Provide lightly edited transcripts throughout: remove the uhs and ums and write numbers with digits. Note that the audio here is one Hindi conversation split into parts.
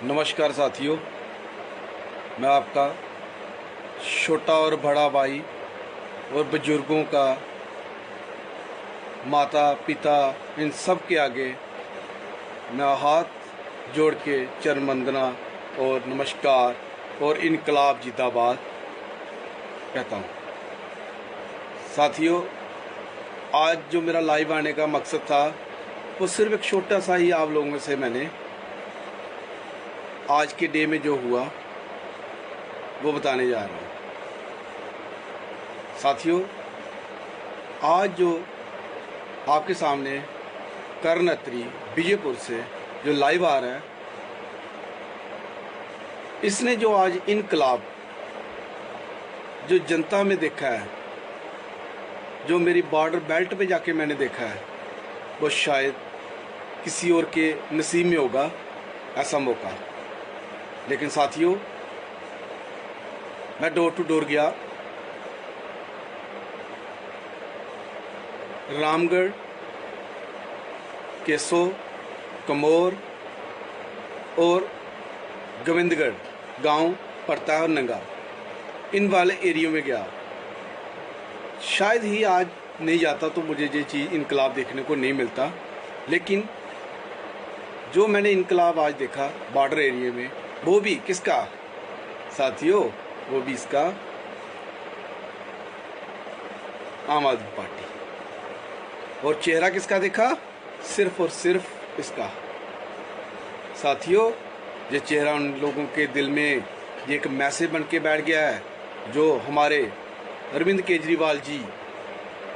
नमस्कार साथियों, मैं आपका छोटा और बड़ा भाई और बुजुर्गों का माता पिता इन सब के आगे मैं हाथ जोड़ के चरण वंदना और नमस्कार और इनकलाब जिंदाबाद कहता हूँ। साथियों, आज जो मेरा लाइव आने का मकसद था वो सिर्फ एक छोटा सा ही आप लोगों से मैंने आज के डे में जो हुआ वो बताने जा रहा हूँ। साथियों, आज जो आपके सामने कर्णत्री विजयपुर से जो लाइव आ रहा है, इसने जो आज इनकलाब जो जनता में देखा है, जो मेरी बॉर्डर बेल्ट पे जाके मैंने देखा है, वो शायद किसी और के नसीब में होगा ऐसा मौका। लेकिन साथियों, मैं डोर टू डोर गया, रामगढ़, केसो, कमोर और गोविंदगढ़ गांव पड़ता है और नंगा, इन वाले एरियो में गया। शायद ही आज नहीं जाता तो मुझे ये चीज़ इनकलाब देखने को नहीं मिलता, लेकिन जो मैंने इनकलाब आज देखा बॉर्डर एरिया में, वो भी किसका साथियों, वो भी इसका आम आदमी पार्टी। और चेहरा किसका देखा? सिर्फ और सिर्फ इसका। साथियों, ये चेहरा उन लोगों के दिल में ये एक मैसेज बन के बैठ गया है, जो हमारे अरविंद केजरीवाल जी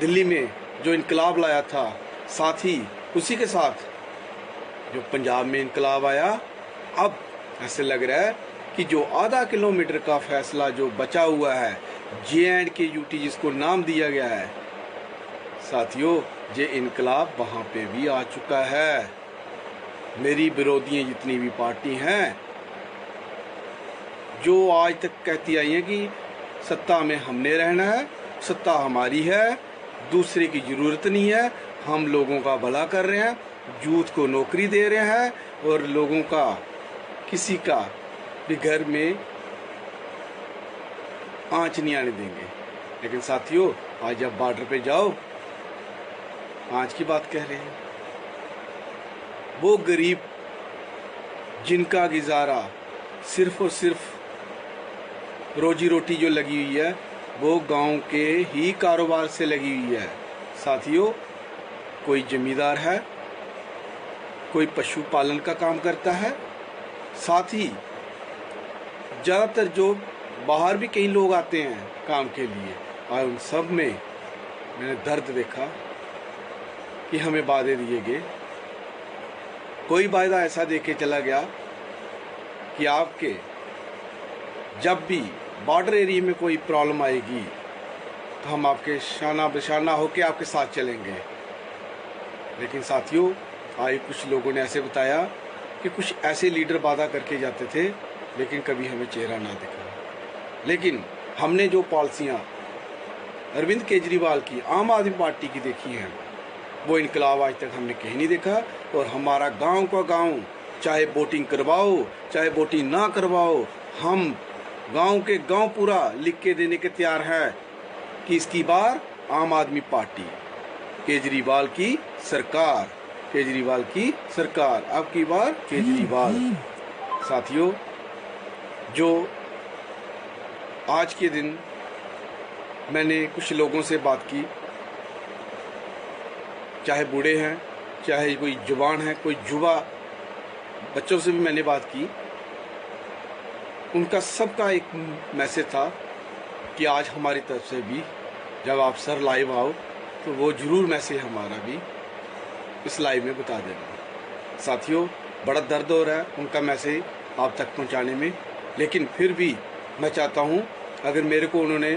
दिल्ली में जो इनकलाब लाया था, साथ ही उसी के साथ जो पंजाब में इनकलाब आया। अब ऐसे लग रहा है कि जो आधा किलोमीटर का फैसला जो बचा हुआ है, JNK-UT जिसको नाम दिया गया है, साथियों, ये इनकलाब वहाँ पे भी आ चुका है। मेरी विरोधियाँ जितनी भी पार्टी हैं, जो आज तक कहती आई हैं कि सत्ता में हमने रहना है, सत्ता हमारी है, दूसरे की ज़रूरत नहीं है, हम लोगों का भला कर रहे हैं, यूथ को नौकरी दे रहे हैं और लोगों का किसी का भी घर में आंच नहीं आने देंगे। लेकिन साथियों, आज जब बॉर्डर पे जाओ, आंच की बात कह रहे हैं। वो गरीब जिनका गुजारा सिर्फ और सिर्फ रोजी रोटी जो लगी हुई है, वो गांव के ही कारोबार से लगी हुई है। साथियों, कोई जमींदार है, कोई पशुपालन का काम करता है, साथ ही ज़्यादातर जो बाहर भी कई लोग आते हैं काम के लिए, और उन सब में मैंने दर्द देखा कि हमें वादे दिए गए। कोई वायदा ऐसा दे के चला गया कि आपके जब भी बॉर्डर एरिया में कोई प्रॉब्लम आएगी तो हम आपके शाना बशाना होके आपके साथ चलेंगे। लेकिन साथियों, आज कुछ लोगों ने ऐसे बताया कि कुछ ऐसे लीडर वादा करके जाते थे, लेकिन कभी हमें चेहरा ना दिखा। लेकिन हमने जो पॉलिसियाँ अरविंद केजरीवाल की, आम आदमी पार्टी की देखी हैं, वो इनकलाब आज तक हमने कहीं नहीं देखा। और हमारा गांव का गांव, चाहे वोटिंग करवाओ चाहे वोटिंग ना करवाओ, हम गांव के गांव पूरा लिख के देने के तैयार है कि इसकी बार आम आदमी पार्टी, केजरीवाल की सरकार, केजरीवाल की सरकार, अब की बार केजरीवाल। साथियों, जो आज के दिन मैंने कुछ लोगों से बात की, चाहे बूढ़े हैं, चाहे कोई जवान है, कोई युवा बच्चों से भी मैंने बात की, उनका सबका एक मैसेज था कि आज हमारी तरफ से भी जब आप सर लाइव आओ तो वो ज़रूर मैसेज हमारा भी इस लाइव में बता देना। साथियों, बड़ा दर्द हो रहा है उनका मैसेज आप तक पहुंचाने में, लेकिन फिर भी मैं चाहता हूं, अगर मेरे को उन्होंने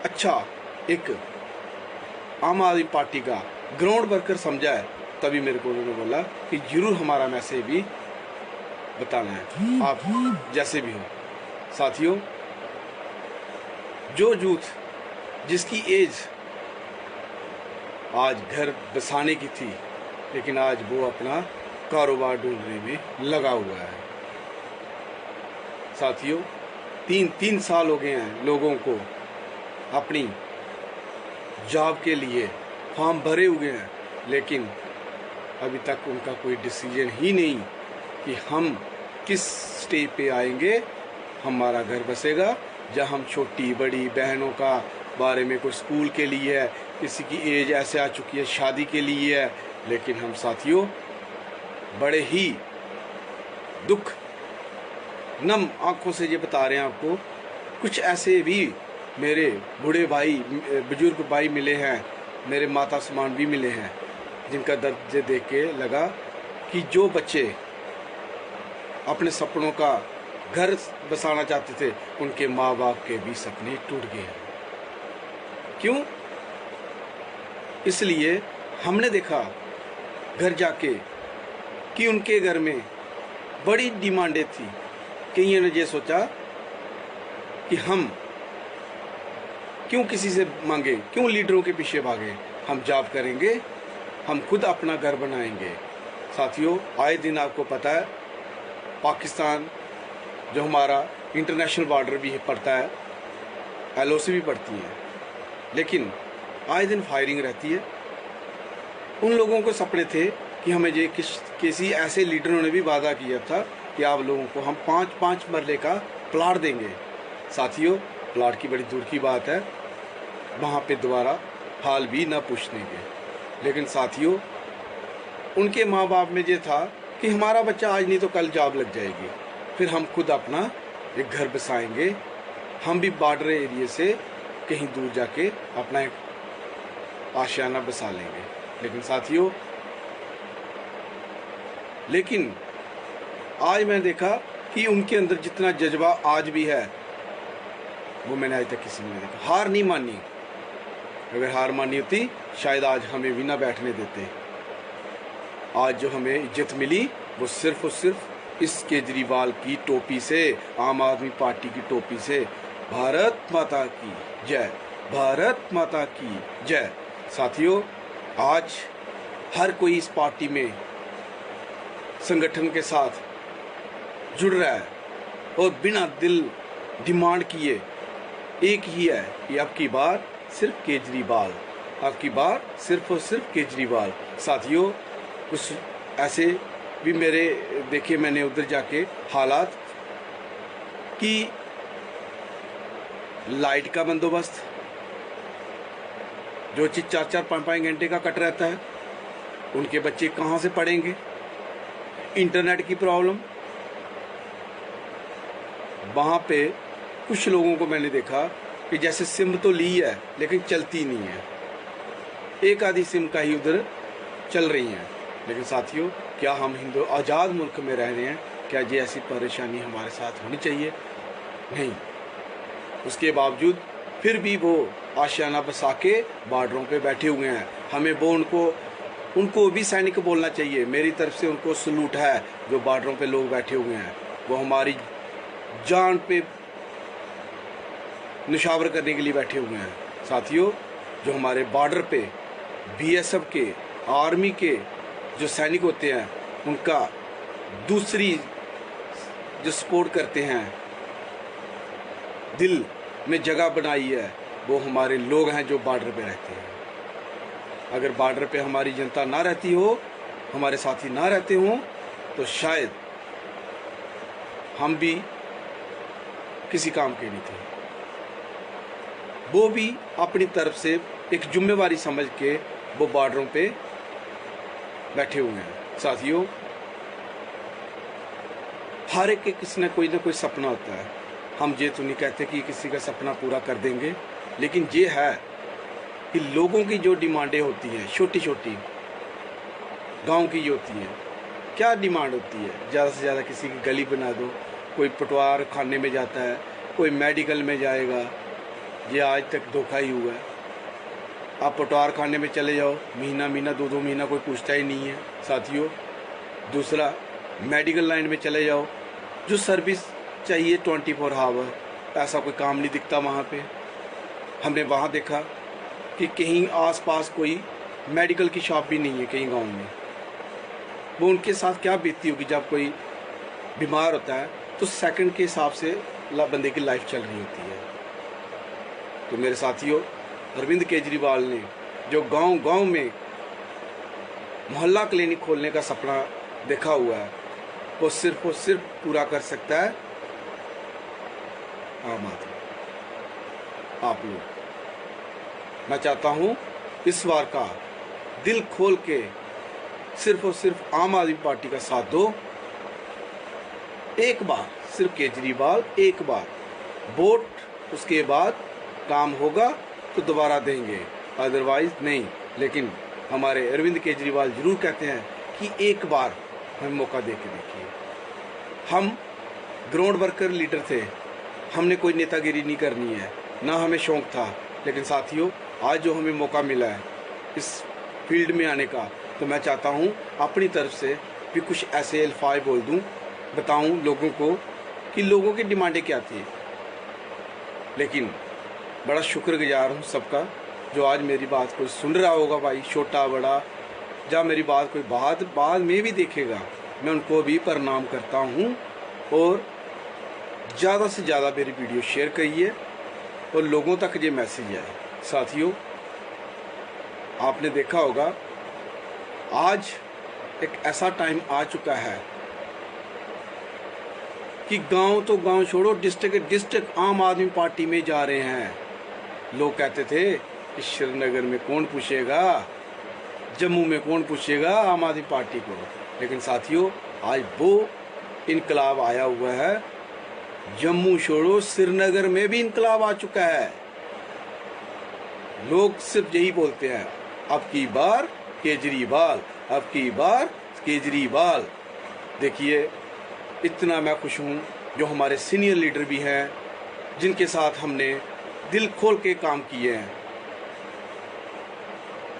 अच्छा एक आम आदमी पार्टी का ग्राउंड वर्कर समझा है, तभी मेरे को उन्होंने बोला कि जरूर हमारा मैसेज भी बताना है, आप जैसे भी हो। साथियों, जो यूथ जिसकी एज आज घर बसाने की थी, लेकिन आज वो अपना कारोबार ढूंढने में लगा हुआ है। साथियों, 3 साल हो गए हैं लोगों को अपनी जॉब के लिए फॉर्म भरे हुए हैं, लेकिन अभी तक उनका कोई डिसीजन ही नहीं कि हम किस स्टेज पे आएंगे, हमारा घर बसेगा, जहाँ हम छोटी बड़ी बहनों का बारे में कोई स्कूल के लिए है, किसी की एज ऐसे आ चुकी है शादी के लिए है। लेकिन हम साथियों बड़े ही दुख नम आंखों से ये बता रहे हैं आपको, कुछ ऐसे भी मेरे बूढ़े भाई बुजुर्ग भाई मिले हैं, मेरे माता समान भी मिले हैं, जिनका दर्द देख के लगा कि जो बच्चे अपने सपनों का घर बसाना चाहते थे, उनके माँ बाप के भी सपने टूट गए हैं। क्यों? इसलिए हमने देखा घर जाके कि उनके घर में बड़ी डिमांडें थी। कईयों ने ये सोचा कि हम क्यों किसी से मांगे, क्यों लीडरों के पीछे भागे, हम जॉब करेंगे, हम खुद अपना घर बनाएंगे। साथियों, आए दिन आपको पता है पाकिस्तान जो हमारा इंटरनेशनल बॉर्डर भी पड़ता है, LOC भी पड़ती है, लेकिन आए दिन फायरिंग रहती है। उन लोगों को सपने थे कि हमें ये किसी ऐसे लीडरों ने भी वादा किया था कि आप लोगों को हम 5-5 मरले का प्लाट देंगे। साथियों, प्लाट की बड़ी दूर की बात है, वहाँ पे दोबारा हाल भी ना पूछने के। लेकिन साथियों, उनके माँ बाप में ये था कि हमारा बच्चा आज नहीं तो कल जॉब लग जाएगी, फिर हम खुद अपना एक घर बसाएंगे, हम भी बॉर्डर एरिया से कहीं दूर जाके अपना एक आशियाना बसा लेंगे। लेकिन साथियों, लेकिन आज मैंने देखा कि उनके अंदर जितना जज्बा आज भी है, वो मैंने आज तक किसी में नहीं देखा। हार नहीं मानी, अगर हार मानी होती शायद आज हमें भी ना बैठने देते। आज जो हमें इज्जत मिली वो सिर्फ और सिर्फ इस केजरीवाल की टोपी से, आम आदमी पार्टी की टोपी से। भारत माता की जय, भारत माता की जय। साथियों, आज हर कोई इस पार्टी में संगठन के साथ जुड़ रहा है और बिना दिल डिमांड किए एक ही है कि अब की बार सिर्फ केजरीवाल, अब की बार सिर्फ और सिर्फ केजरीवाल। साथियों, कुछ ऐसे भी मेरे देखे मैंने उधर जाके हालात कि लाइट का बंदोबस्त जो चीज 4-4, 5-5 घंटे का कट रहता है, उनके बच्चे कहाँ से पढ़ेंगे। इंटरनेट की प्रॉब्लम, वहाँ पे कुछ लोगों को मैंने देखा कि जैसे सिम तो ली है लेकिन चलती नहीं है, एक आधी सिम का ही उधर चल रही है। लेकिन साथियों, क्या हम हिंदू आज़ाद मुल्क में रह रहे हैं? क्या ये ऐसी परेशानी हमारे साथ होनी चाहिए? नहीं। उसके बावजूद फिर भी वो आशियाना बसा के बॉर्डरों पे बैठे हुए हैं। हमें वो उनको भी सैनिक बोलना चाहिए। मेरी तरफ से उनको सलूट है जो बॉर्डरों पे लोग बैठे हुए हैं, वो हमारी जान पे निशावर करने के लिए बैठे हुए हैं। साथियों, जो हमारे बॉर्डर पे BSF के, आर्मी के जो सैनिक होते हैं, उनका दूसरी जो सपोर्ट करते हैं, दिल में जगह बनाई है, वो हमारे लोग हैं जो बॉर्डर पे रहते हैं। अगर बॉर्डर पे हमारी जनता ना रहती हो, हमारे साथी ना रहते हों, तो शायद हम भी किसी काम के नहीं थे। वो भी अपनी तरफ से एक जिम्मेवारी समझ के वो बॉर्डरों पे बैठे हुए हैं। साथियों, हर एक के किसी न कोई सपना होता है। हम ये तो नहीं कहते कि किसी का सपना पूरा कर देंगे, लेकिन ये है कि लोगों की जो डिमांडें होती हैं, छोटी छोटी गांव की होती हैं। क्या डिमांड होती है? ज़्यादा से ज़्यादा किसी की गली बना दो, कोई पटवार खाने में जाता है, कोई मेडिकल में जाएगा। ये आज तक धोखा ही हुआ है। आप पटवार खाने में चले जाओ, महीना 2-2 महीना कोई पूछता ही नहीं है। साथियों, दूसरा मेडिकल लाइन में चले जाओ, जो सर्विस चाहिए 24 आवर, ऐसा कोई काम नहीं दिखता वहाँ पे। हमने वहाँ देखा कि कहीं आसपास कोई मेडिकल की शॉप भी नहीं है कहीं गांव में। वो उनके साथ क्या बीतती होगी जब कोई बीमार होता है तो सेकंड के हिसाब से बंदे की लाइफ चल रही होती है। तो मेरे साथियों, अरविंद केजरीवाल ने जो गांव गांव में मोहल्ला क्लिनिक खोलने का सपना देखा हुआ है, वो सिर्फ और सिर्फ पूरा कर सकता है आम आदमी, आप लोग। मैं चाहता हूं इस बार का दिल खोल के सिर्फ और सिर्फ आम आदमी पार्टी का साथ दो। एक बार सिर्फ केजरीवाल, एक बार वोट, उसके बाद काम होगा तो दोबारा देंगे, अदरवाइज नहीं। लेकिन हमारे अरविंद केजरीवाल जरूर कहते हैं कि एक बार हमें मौका दे के देखिए। हम ग्राउंड वर्कर लीडर थे, हमने कोई नेतागिरी नहीं करनी है, ना हमें शौक था। लेकिन साथियों, आज जो हमें मौका मिला है इस फील्ड में आने का, तो मैं चाहता हूँ अपनी तरफ से भी कुछ ऐसे अल्फाज बोल दूँ, बताऊँ लोगों को कि लोगों की डिमांडें क्या थी। लेकिन बड़ा शुक्रगुजार हूँ सबका जो आज मेरी बात कोई सुन रहा होगा, भाई छोटा बड़ा, जब मेरी बात कोई बाद में भी देखेगा, मैं उनको भी प्रणाम करता हूँ। और ज़्यादा से ज़्यादा मेरी वीडियो शेयर करिए और लोगों तक ये मैसेज आए। साथियों, आपने देखा होगा आज एक ऐसा टाइम आ चुका है कि गांव तो गांव छोड़ो, डिस्ट्रिक्ट आम आदमी पार्टी में जा रहे हैं। लोग कहते थे कि श्रीनगर में कौन पूछेगा, जम्मू में कौन पूछेगा आम आदमी पार्टी को। लेकिन साथियों, आज वो इनकलाब आया हुआ है, जम्मू छोड़ो श्रीनगर में भी इनकलाब आ चुका है। लोग सिर्फ यही बोलते हैं, अब की बार केजरीवाल, अब की बार केजरीवाल। देखिए, इतना मैं खुश हूँ जो हमारे सीनियर लीडर भी हैं, जिनके साथ हमने दिल खोल के काम किए हैं।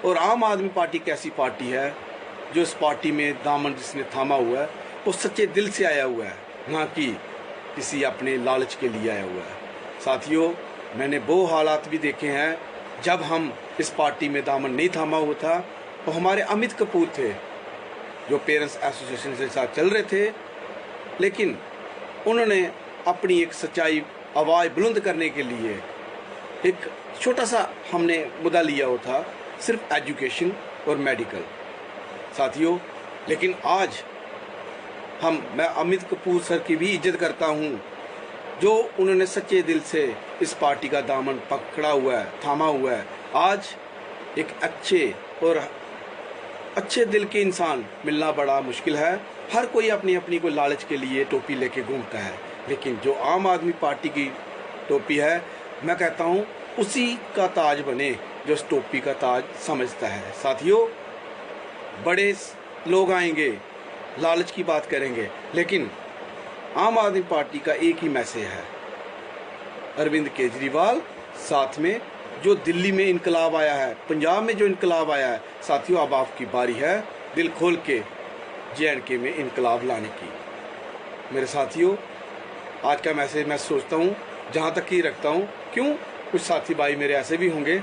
और आम आदमी पार्टी कैसी पार्टी है जो इस पार्टी में दामन जिसने थामा हुआ है वो सच्चे दिल से आया हुआ है, ना कि किसी अपने लालच के लिए आया हुआ है। साथियों, मैंने वो हालात भी देखे हैं जब हम इस पार्टी में दामन नहीं थामा हुआ था, तो हमारे अमित कपूर थे जो पेरेंट्स एसोसिएशन के साथ चल रहे थे, लेकिन उन्होंने अपनी एक सच्चाई आवाज़ बुलंद करने के लिए एक छोटा सा हमने मुद्दा लिया हुआ था, सिर्फ एजुकेशन और मेडिकल। साथियों, लेकिन आज मैं अमित कपूर सर की भी इज्जत करता हूँ जो उन्होंने सच्चे दिल से इस पार्टी का दामन पकड़ा हुआ है, थामा हुआ है। आज एक अच्छे दिल के इंसान मिलना बड़ा मुश्किल है। हर कोई अपनी अपनी को लालच के लिए टोपी लेके घूमता है, लेकिन जो आम आदमी पार्टी की टोपी है, मैं कहता हूँ उसी का ताज बने जो इस टोपी का ताज समझता है। साथियों, बड़े लोग आएंगे, लालच की बात करेंगे, लेकिन आम आदमी पार्टी का एक ही मैसेज है, अरविंद केजरीवाल, साथ में जो दिल्ली में इनकलाब आया है, पंजाब में जो इनकलाब आया है। साथियों, अब आपकी बारी है दिल खोल के JNK में इनकलाब लाने की। मेरे साथियों, आज का मैसेज मैं सोचता हूँ जहाँ तक ही रखता हूँ। क्यों, कुछ साथी भाई मेरे ऐसे भी होंगे